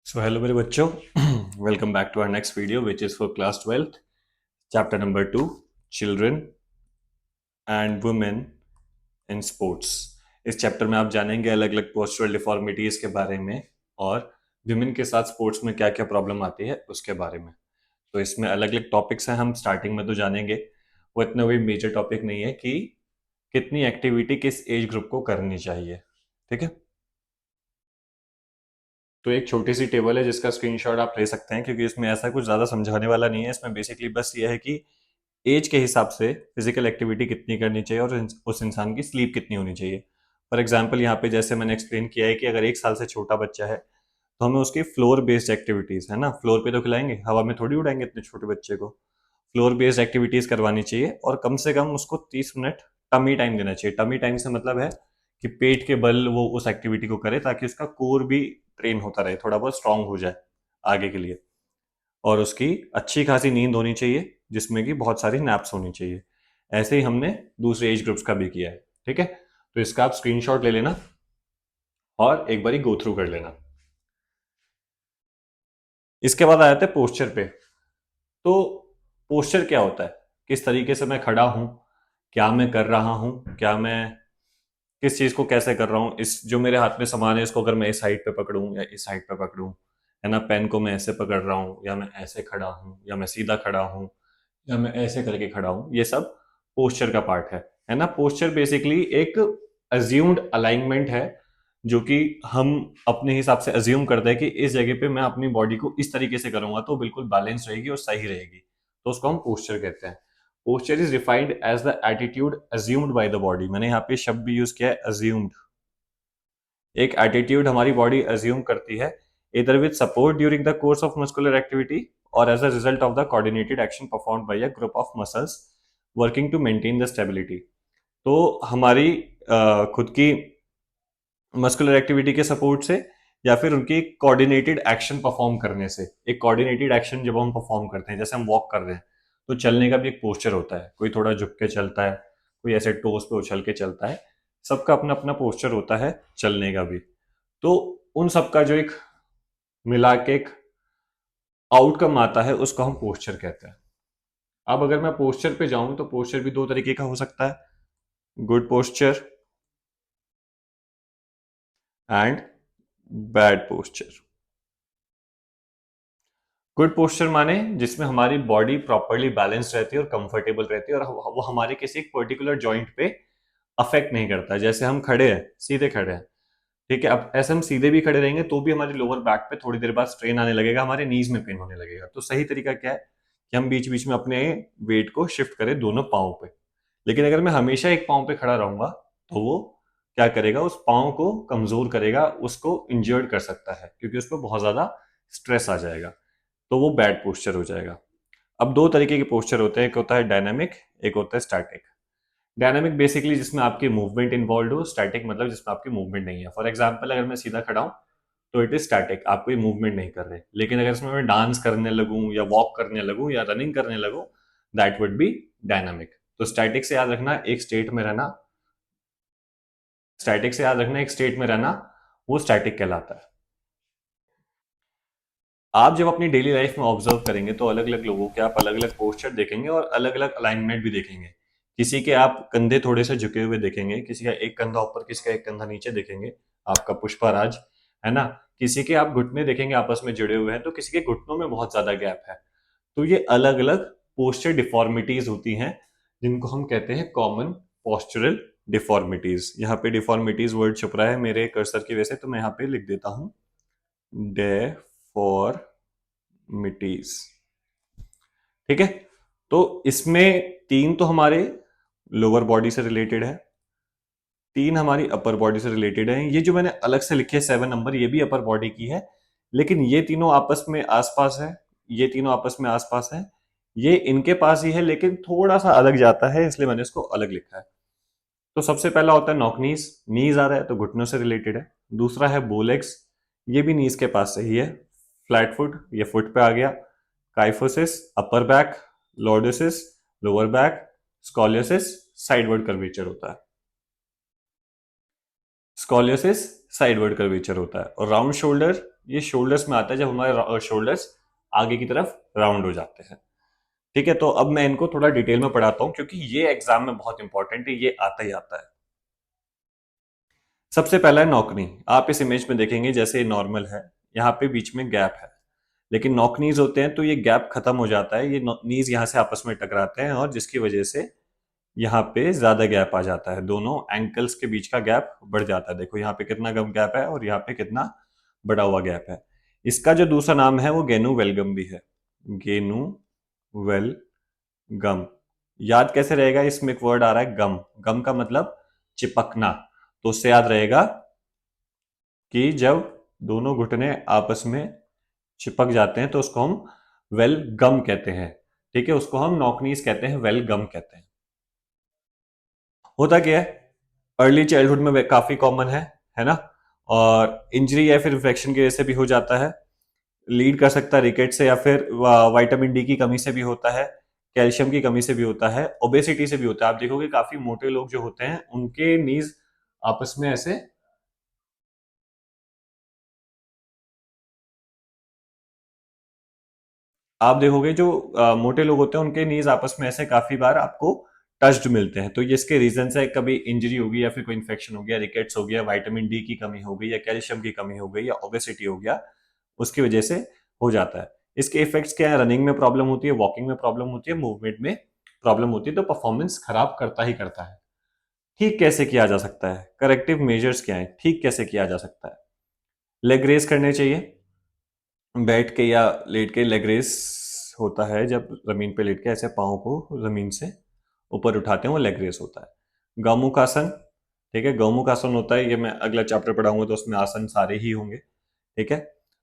So hello मेरे बच्चों, welcome back to our next video which is for class 12th, chapter number 2, children and women in sports. इस chapter में आप जानेंगे अलग अलग पोस्चरल डिफॉर्मिटीज के बारे में और विमेन के साथ स्पोर्ट्स में क्या क्या प्रॉब्लम आती है उसके बारे में। तो इसमें अलग अलग टॉपिक्स हैं, हम स्टार्टिंग में तो जानेंगे। वो इतना कोई मेजर टॉपिक नहीं है कि कितनी एक्टिविटी किस एज ग्रुप को करनी चाहिए। ठीक है, तो एक छोटी सी टेबल है जिसका स्क्रीनशॉट आप ले सकते हैं, क्योंकि इसमें ऐसा कुछ ज़्यादा समझाने वाला नहीं है। इसमें बेसिकली बस ये है कि एज के हिसाब से फिजिकल एक्टिविटी कितनी करनी चाहिए और उस इंसान की स्लीप कितनी होनी चाहिए। फॉर एग्जाम्पल यहाँ पे जैसे मैंने एक्सप्लेन किया है कि अगर 1 साल से छोटा बच्चा है तो हमें उसकी फ्लोर बेस्ड एक्टिविटीज़, है ना, फ्लोर पे तो खिलाएंगे, हवा में थोड़ी उड़ाएंगे इतने छोटे बच्चे को। फ्लोर बेस्ड एक्टिविटीज़ करवानी चाहिए और कम से कम उसको 30 मिनट टमी टाइम देना चाहिए। टमी टाइम से मतलब है कि पेट के बल वो उस एक्टिविटी को करे ताकि उसका कोर भी ट्रेन होता रहे, थोड़ा बहुत स्ट्रांग हो जाए आगे के लिए। और उसकी अच्छी खासी नींद होनी चाहिए जिसमें कि बहुत सारी नैप्स होनी चाहिए। ऐसे ही हमने दूसरे एज ग्रुप्स का भी किया है। ठीक है, तो इसका आप स्क्रीनशॉट ले लेना और एक बारी गो थ्रू कर लेना। इसके बाद आ जाते हैं पोस्चर पे। तो पोस्चर क्या होता है, किस तरीके से मैं खड़ा हूं, क्या मैं कर रहा हूं, क्या मैं किस चीज को कैसे कर रहा हूँ। इस जो मेरे हाथ में सामान है इसको अगर मैं इस साइड पे पकड़ूं या इस साइड पे पकड़ूं, है ना, पेन को मैं ऐसे पकड़ रहा हूँ या मैं ऐसे खड़ा हूँ या मैं सीधा खड़ा हूँ या मैं ऐसे करके खड़ा हूँ, ये सब पोस्चर का पार्ट है ना। पोस्चर बेसिकली एक अज्यूम्ड अलाइनमेंट है जो कि हम अपने हिसाब से अज्यूम करते हैं कि इस जगह पे मैं अपनी बॉडी को इस तरीके से करूंगा तो बिल्कुल बैलेंस रहेगी और सही रहेगी, तो उसको हम पोस्चर कहते हैं। Posture is defined as the attitude assumed by the body. मैंने यहाँ पे शब्द भी यूज किया है अज्यूम्ड। एक एटीट्यूड हमारी बॉडी अज्यूम करती है इधर with support during the course of muscular activity और as a result of the coordinated action performed by a group of muscles working to maintain the stability. तो हमारी खुद की मस्कुलर एक्टिविटी के सपोर्ट से या फिर उनकी कोऑर्डिनेटेड एक्शन परफॉर्म करने से। एक कोऑर्डिनेटेड एक्शन जब हम परफॉर्म करते हैं, जैसे हम वॉक कर रहे हैं तो चलने का भी एक पोस्चर होता है। कोई थोड़ा झुक के चलता है, कोई ऐसे टोस पे उछल के चलता है, सबका अपना अपना पोस्चर होता है चलने का भी। तो उन सबका जो एक मिला के एक आउटकम आता है उसको हम पोस्चर कहते हैं। अब अगर मैं पोस्चर पे जाऊं तो पोस्चर भी दो तरीके का हो सकता है, good posture and bad posture. Good posture माने जिसमें हमारी बॉडी प्रॉपरली बैलेंस्ड रहती है और कंफर्टेबल रहती है और वो हमारे किसी एक पर्टिकुलर जॉइंट पे अफेक्ट नहीं करता। जैसे हम खड़े हैं, सीधे खड़े हैं, ठीक है, अब ऐसे हम सीधे भी खड़े रहेंगे तो भी हमारे लोअर बैक पे थोड़ी देर बाद स्ट्रेन आने लगेगा, हमारे नीज में पेन होने लगेगा। तो सही तरीका क्या है कि हम बीच बीच में अपने वेट को शिफ्ट करें दोनों पाँव पे। लेकिन अगर मैं हमेशा एक पाँव पे खड़ा रहूंगा तो वो क्या करेगा, उस पाँव को कमजोर करेगा, उसको इंजर्ड कर सकता है क्योंकि उस पर बहुत ज्यादा स्ट्रेस आ जाएगा, तो वो बैड पोस्चर हो जाएगा। अब दो तरीके के पोस्चर होते हैं, एक होता है डायनामिक, एक होता है स्टैटिक। डायनामिक बेसिकली जिसमें आपकी मूवमेंट इन्वॉल्व हो, स्टैटिक मतलब जिसमें आपकी मूवमेंट नहीं है। फॉर एग्जाम्पल अगर मैं सीधा खड़ा हूं तो इट इज स्टैटिक, आप कोई मूवमेंट नहीं कर रहे। लेकिन अगर इसमें मैं डांस करने लगूं या वॉक करने लगूं या रनिंग करने लगूं, दैट वुड बी डायनामिक। तो स्टैटिक से याद रखना एक स्टेट में रहना, स्टैटिक से याद रखना एक स्टेट में रहना, वो स्टैटिक कहलाता है। आप जब अपनी डेली लाइफ में ऑब्जर्व करेंगे तो अलग अलग लोगों के आप अलग अलग पोस्चर देखेंगे और अलग अलग अलाइनमेंट भी देखेंगे। किसी के आप कंधे थोड़े से झुके हुए देखेंगे, किसी का एक कंधा ऊपर, किसी का एक कंधा नीचे देखेंगे, आपका पुष्पराज, है ना। किसी के आप घुटने देखेंगे आपस में जुड़े हुए हैं, तो किसी के घुटनों में बहुत ज्यादा गैप है। तो ये अलग अलग पोस्चर डिफॉर्मिटीज होती हैं जिनको हम कहते हैं कॉमन पोस्चरल डिफॉर्मिटीज। यहाँ पे डिफॉर्मिटीज वर्ड छुप रहा है मेरे कर्सर की वजह से, तो मैं यहाँ पे लिख देता हूँ डेफॉर्मिटीज। ठीक है, तो इसमें 3 तो हमारे लोअर बॉडी से रिलेटेड है, 3 हमारी अपर बॉडी से रिलेटेड है। ये जो मैंने अलग से लिखे 7 नंबर, ये भी अपर बॉडी की है, लेकिन ये तीनों आपस में आसपास है, ये तीनों आपस में आसपास है, ये इनके पास ही है लेकिन थोड़ा सा अलग जाता है, इसलिए मैंने इसको अलग लिखा है। तो सबसे पहला होता है नॉकनीज, नीज आ रहा है तो घुटनों से रिलेटेड है। दूसरा है बोलेक्स, ये भी नीज के पास से ही है। फ्लैट फुट, ये फुट पे आ गया। Kyphosis upper back, lordosis lower back, scoliosis sideward curvature होता है। स्कॉलियोसिस साइडवर्ड कर्वेचर होता है। और राउंड शोल्डर ये शोल्डर्स में आता है, जब हमारे शोल्डर्स आगे की तरफ राउंड हो जाते हैं। ठीक है, तो अब मैं इनको थोड़ा डिटेल में पढ़ाता हूं, क्योंकि ये एग्जाम में बहुत इंपॉर्टेंट है, ये आता ही आता है। सबसे पहला है नौकनी। आप इस इमेज में देखेंगे जैसे नॉर्मल है, यहाँ पे बीच में गैप है, लेकिन नॉकनीज होते हैं तो ये गैप खत्म हो जाता है, ये नीज यहाँ से आपस में टकराते हैं, और जिसकी वजह से यहाँ पे ज्यादा गैप आ जाता है, दोनों एंकल्स के बीच का गैप बढ़ जाता है। देखो यहाँ पे कितना कम गैप है और यहाँ पे कितना बढ़ा हुआ गैप है। इसका जो दूसरा नाम है वो गेनु वेलगम भी है। गेनु वेलगम। याद कैसे रहेगा, इसमें एक वर्ड आ रहा है गम। गम का मतलब चिपकना, तो उससे याद रहेगा कि जब दोनों घुटने आपस में चिपक जाते हैं तो उसको हम वेल गम कहते हैं। ठीक है, उसको हम नॉकनीज कहते हैं, वेल गम कहते हैं। होता क्या है, अर्ली चाइल्डहुड में काफी कॉमन है ना, और इंजरी या फिर इन्फेक्शन की वजह से भी हो जाता है, लीड कर सकता है रिकेट से, या फिर विटामिन डी की कमी से भी होता है, कैल्शियम की कमी से भी होता है, ओबेसिटी से भी होता है। आप देखोगे काफी मोटे लोग जो होते हैं उनके नीज आपस में ऐसे, आप देखोगे जो मोटे लोग होते हैं उनके नीज आपस में ऐसे काफी बार आपको टच्ड मिलते हैं, तो ये इसके रीजन है, कभी इंजरी हो गई या फिर कोई इन्फेक्शन हो गया, रिकेट्स हो गया, विटामिन डी की कमी हो गई, या कैल्शियम की कमी हो गई, या ओबेसिटी हो गया, उसकी वजह से हो जाता है। इसके इफेक्ट्स क्या है, रनिंग में प्रॉब्लम होती है, वॉकिंग में प्रॉब्लम होती है, मूवमेंट में प्रॉब्लम होती है, तो परफॉर्मेंस खराब करता ही करता है। ठीक कैसे किया जा सकता है, करेक्टिव मेजर्स क्या है, ठीक कैसे किया जा सकता है? लेग रेस करने चाहिए, बैठ के या लेट के। लेग रेस होता है जब जमीन पे लेट के ऐसे पाँव को जमीन से ऊपर उठाते हैं, वो लेग रेस होता है। गौमुख आसन, ठीक है, गौमुख आसन होता है, ये मैं अगला चैप्टर पढ़ाऊंगा तो उसमें आसन सारे ही होंगे। ठीक है,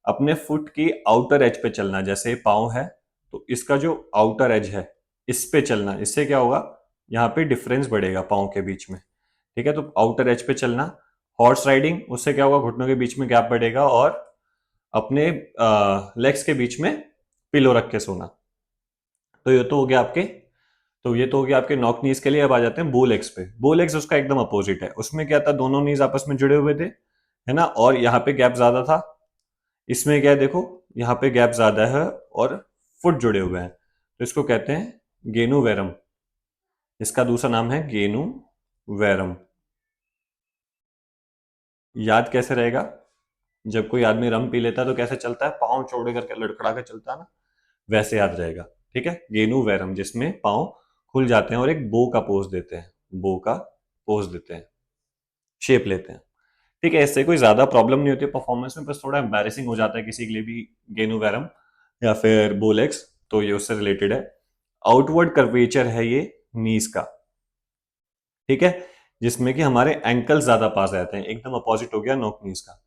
अपने फुट की आउटर एज पे चलना, जैसे पाँव है तो इसका जो आउटर एज है इस पे चलना, इससे क्या होगा, यहाँ पे डिफरेंस बढ़ेगा पाँव के बीच में। ठीक है, तो आउटर एज पे चलना। हॉर्स राइडिंग, उससे क्या होगा, घुटनों के बीच में गैप बढ़ेगा, और अपने लेग्स के बीच में पिलो रख के सोना। तो ये तो हो गया आपके, तो ये तो हो गया आपके नॉक नीज के लिए। अब आ जाते हैं बो लेग्स पे। बो लेग्स उसका एकदम अपोजिट है, उसमें क्या था, दोनों नीज आपस में जुड़े हुए थे, है ना, और यहाँ पे गैप ज्यादा था। इसमें क्या है, देखो यहाँ पे गैप ज्यादा है और फुट जुड़े हुए हैं, तो इसको कहते हैं गेनु वेरम। इसका दूसरा नाम है गेनु वेरम। याद कैसे रहेगा, जब कोई आदमी रम पी लेता है तो कैसे चलता है, पाँव चौड़े करके लड़खड़ा के चलता है ना, वैसे याद रहेगा। ठीक है, गेनु वैरम, जिसमें पाँव खुल जाते हैं और एक बो का पोज देते हैं, बो का पोज देते हैं, शेप लेते हैं। ठीक है, इससे कोई ज्यादा प्रॉब्लम नहीं होती परफॉर्मेंस में, बस थोड़ा एम्बैरेसिंग हो जाता है किसी के लिए भी गेनु वैरम या फिर बोलेक्स, तो ये उससे रिलेटेड है। आउटवर्ड कर्वेचर है ये नीज का। ठीक है, जिसमें कि हमारे एंकल ज्यादा पास रहते हैं, एकदम अपोजिट हो गया नोक नीज का।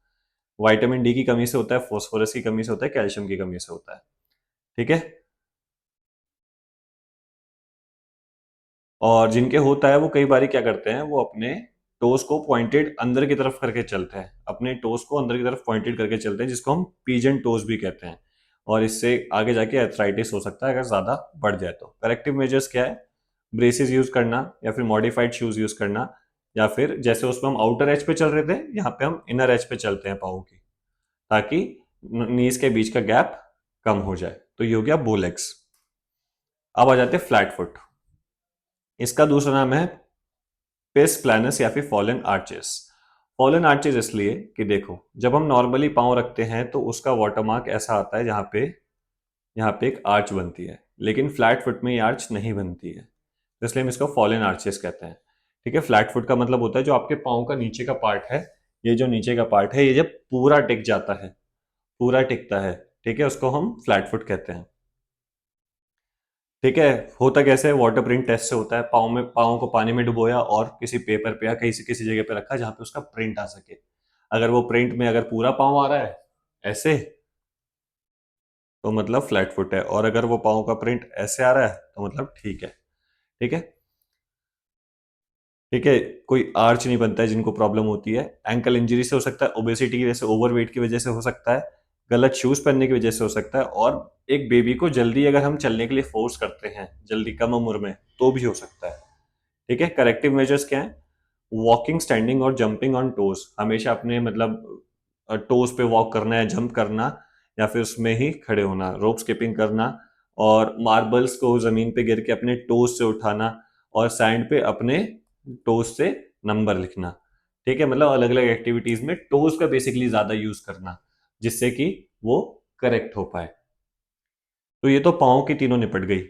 विटामिन डी की कमी से होता है, फोस्फोरस की कमी से होता है, कैल्शियम की कमी से होता है। ठीक है, और जिनके होता है वो कई बार क्या करते हैं, वो अपने टोस को पॉइंटेड अंदर की तरफ करके चलते हैं, अपने टोस को अंदर की तरफ पॉइंटेड करके चलते हैं, जिसको हम पीजन टोस भी कहते हैं, और इससे आगे जाके एथराइटिस हो सकता है अगर ज्यादा बढ़ जाए तो। करेक्टिव मेजर्स क्या है, ब्रेसेस यूज करना, या फिर मॉडिफाइड शूज यूज करना, या फिर जैसे उसमें हम आउटर एज पे चल रहे थे, यहाँ पे हम इनर एज पे चलते हैं पाओ की, ताकि नीज के बीच का गैप कम हो जाए। तो ये हो गया बोलेक्स। अब आ जाते हैं फ्लैट फुट। इसका दूसरा नाम है पेस प्लानस या फिर फॉलन आर्चेस। फॉलन आर्चेस इसलिए कि देखो, जब हम नॉर्मली पाँव रखते हैं तो उसका वाटरमार्क ऐसा आता है जहां पे, यहाँ पे एक आर्च बनती है, लेकिन फ्लैट फुट में ये आर्च नहीं बनती है, तो इसलिए हम इसको फॉलन आर्चेस कहते हैं। ठीक है, फ्लैट फुट का मतलब होता है जो आपके पाँव का नीचे का पार्ट है, ये जो नीचे का पार्ट है ये जब पूरा टिक जाता है, पूरा टिकता है, ठीक है, उसको हम फ्लैट फुट कहते हैं। ठीक है, होता कैसे है, वाटर प्रिंट टेस्ट से होता है, पाँव को पानी में डुबोया और किसी पेपर पे या किसी किसी जगह पे रखा जहाँ पे उसका प्रिंट आ सके। अगर वो प्रिंट में अगर पूरा पाँव आ रहा है ऐसे, तो मतलब फ्लैट फुट है, और अगर वो पाँव का प्रिंट ऐसे आ रहा है तो मतलब ठीक है। ठीक है, ठीक है, कोई आर्च नहीं बनता है जिनको प्रॉब्लम होती है, एंकल इंजरी से हो सकता है, ओबेसिटी की वजह से, ओवरवेट की वजह से हो सकता है, गलत शूज पहनने की वजह से हो सकता है, और एक बेबी को जल्दी अगर हम चलने के लिए फोर्स करते हैं जल्दी कम उम्र में तो भी हो सकता है। ठीक है, करेक्टिव मेजर्स क्या है, वॉकिंग, स्टैंडिंग और जंपिंग ऑन टोज, हमेशा अपने मतलब टोज पे वॉक करना है, जंप करना, या फिर उसमें ही खड़े होना, रोप स्किपिंग करना, और मार्बल्स को जमीन पे गिर के अपने टोज से उठाना, और सैंड पे अपने टोज से नंबर लिखना। ठीक है, मतलब अलग अलग एक्टिविटीज में टोज का बेसिकली ज्यादा यूज करना, जिससे कि वो करेक्ट हो पाए। तो ये तो पाँव की तीनों निपट गई।